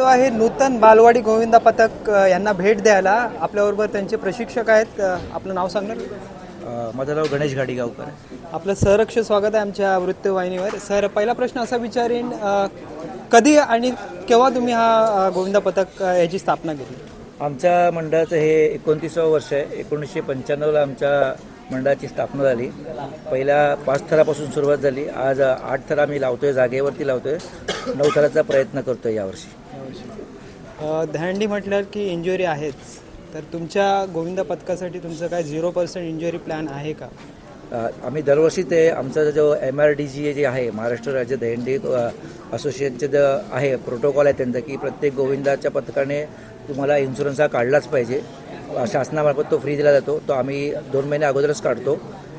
आलो आहे नूतन बालवाडी गोविंदा पथक यांना भेट द्यायला. आपल्याबरोबर त्यांचे प्रशिक्षक आहेत. आपलं नाव सांगणार? माझं नाव गणेश घाडीगावकर. आपलं सहर्ष स्वागत आहे आमच्या वृत्तवाहिनीवर. सर, पहिला प्रश्न असा विचारेन, कधी आणि केव्हा तुम्ही हा गोविंदा पथक याची स्थापना केली? आमच्या मंडळाचं हे 29वं वर्ष आहे. 1995ला आमच्या मंडळाची स्थापना झाली. पहिल्या 5 थरापासून सुरुवात झाली. आज 8 थर आम्ही लावतोय, जागेवरती लावतोय. 9 थराचा प्रयत्न करतोय यावर्षी. दहीहंडी म्हटलं की इंजुरी आहेच, तर तुमच्या गोविंदा पथकासाठी तुमचं काय 0% इंजुरी प्लॅन आहे का? आम्ही दरवर्षी ते आमचा जो MRDG जे आहे, महाराष्ट्र राज्य दहीहंडी असोसिएशनचे जो आहे प्रोटोकॉल आहे त्यांचा, की प्रत्येक गोविंदाच्या पथकाने तुम्हाला इन्शुरन्स हा काढलाच पाहिजे. शासनामार्फत तो फ्री दिला जातो. तो आम्ही 2 महिने अगोदरच काढतो.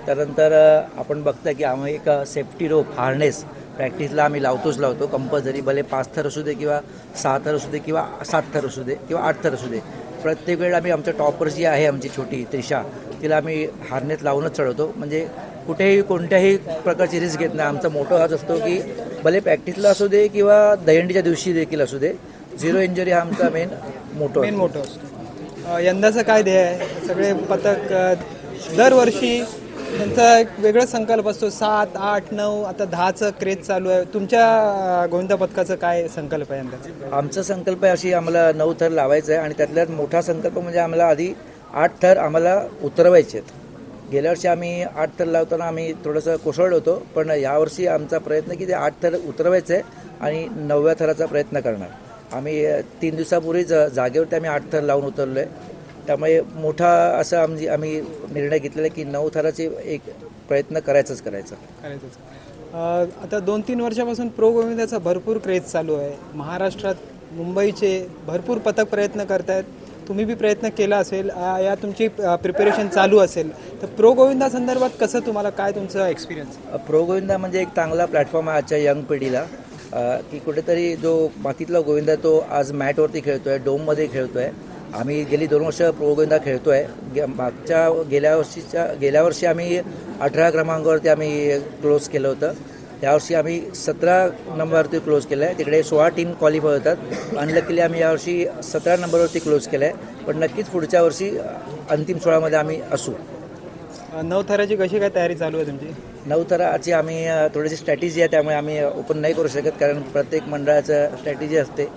त्यानंतर आपण बघता की आम्ही एक सेफ्टी रोप हार्नेस प्रॅक्टिसला आम्ही लावतो कंपल्सरी. भले 5 थर असू दे किंवा 6 थर असू दे किंवा 7 थर असू दे किंवा 8 थर असू दे. प्रत्येक वेळेला आम्ही आमच्या टॉपर जी आहे आमची छोटी त्रिशा, तिला आम्ही हार्नेस लावूनच चढवतो. म्हणजे कुठेही कोणत्याही प्रकारची रिस्क घेत नाही. आमचा मोठो हाच असतो की भले प्रॅक्टिसला असू दे किंवा दहीहंडीच्या दिवशी देखील असू दे, 0 इंजरी हा आमचा मेन मोठो असतो. यंदाचं काय ध्येय आहे? सगळे पथक दरवर्षी त्यांचा एक वेगळा संकल्प असतो. 7, 8, 9, आता 10चं क्रेज चालू आहे. तुमच्या गोविंदा पथकाचं काय संकल्प आहे यंदा? आमचा संकल्प आहे अशी आम्हाला 9 थर लावायचं आहे. आणि त्यातल्यात मोठा संकल्प म्हणजे आम्हाला आधी 8 थर आम्हाला उतरवायचे आहेत. गेल्या वर्षी आम्ही 8 थर लावताना आम्ही थोडंसं कोसळलो होतो, पण यावर्षी आमचा प्रयत्न की ते 8 थर उतरवायचं आहे आणि 9व्या थराचा प्रयत्न करणार. आम्ही 3 दिवसापूर्वीच जागेवरती आम्ही 8 थर लावून उतरलो आहे. त्यामुळे मोठा असं आम्ही निर्णय घेतलेला आहे की 9 थराचे एक प्रयत्न करायचा. आता 2-3 वर्षापासून प्रो गोविंदाचा भरपूर क्रेज चालू आहे. महाराष्ट्रात मुंबईचे भरपूर पथक प्रयत्न करत आहेत. तुम्ही बी प्रयत्न केला असेल, या तुमची प्रिपरेशन चालू असेल, तर प्रो गोविंदा संदर्भात कसं तुम्हाला काय तुमचा एक्सपिरियन्स? प्रो गोविंदा म्हणजे एक चांगला प्लॅटफॉर्म आहे आजच्या यंग पिढीला, की कुठेतरी जो मातीतला गोविंदा तो आज मॅटवरती खेळतो आहे, डोममध्ये खेळतो आहे. आम्ही गेली 2 वर्ष प्रो गोविंदा खेळतो आहे. गेल्या वर्षी आम्ही 18 क्रमांकावरती आम्ही क्लोज केलं होतं. यावर्षी आम्ही 17 नंबरवरती क्लोज केलं आहे. तिकडे 16 टीम क्वालिफाय होतात. अनलकीली आम्ही यावर्षी 17 नंबरवरती क्लोज केलं आहे. पण नक्कीच पुढच्या वर्षी अंतिम 16मध्ये आम्ही असू. 9 थराची कशी काय तयारी चालू आहे तुमची? 9 थराची आम्ही थोडीशी स्ट्रॅटेजी आहे, त्यामुळे आम्ही ओपन नाही करू शकत, कारण प्रत्येक मंडळाचं स्ट्रॅटेजी असते.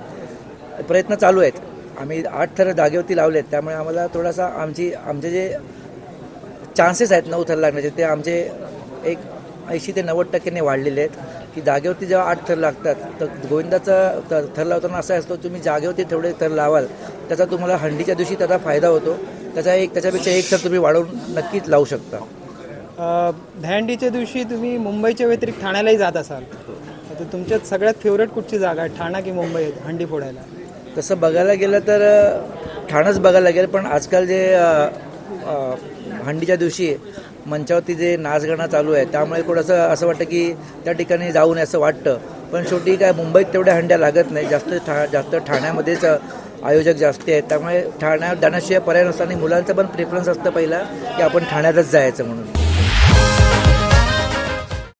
प्रयत्न चालू आहेत. आम्ही 8 थर जागेवरती लावले आहेत, त्यामुळे आम्हाला थोडासा आमचे जे चान्सेस आहेत 9 थर लागण्याचे, ते आमचे एक 80 ते 90% वाढलेले आहेत. की जागेवरती जेव्हा 8 थर लागतात, तर गोविंदाचा थर लावताना असा असतो, तुम्ही जागेवरती तेवढे थर लावाल त्याचा तुम्हाला हंडीच्या दिवशी त्याचा फायदा होतो. त्याच्यापेक्षा एक थर तुम्ही वाढवून नक्कीच लावू शकता. दहीहंडीच्या दिवशी तुम्ही मुंबईच्या व्यतिरिक्त ठाण्यालाही जात असाल, तर तुमच्यात सगळ्यात फेवरेट कुठची जागा आहे, ठाणा की मुंबई हंडी फोडायला? तसं बघायला गेलं तर ठाणंच बघायला गेलं, पण आजकाल जे हंडीच्या दिवशी मंचावरती जे नाचगाणं चालू आहे, त्यामुळे थोडंसं असं वाटतं की त्या ठिकाणी जाऊ नये असं वाटतं. पण शेवटी काय मुंबईत तेवढ्या हंड्या लागत नाही, जास्त ठाण्यामध्येच आयोजक जास्त आहेत. त्यामुळे ठाण्यात जाण्याशिवाय पर्याय नसताना मुलांचं पण प्रेफरन्स असतं पहिला की आपण ठाण्यातच जायचं म्हणून.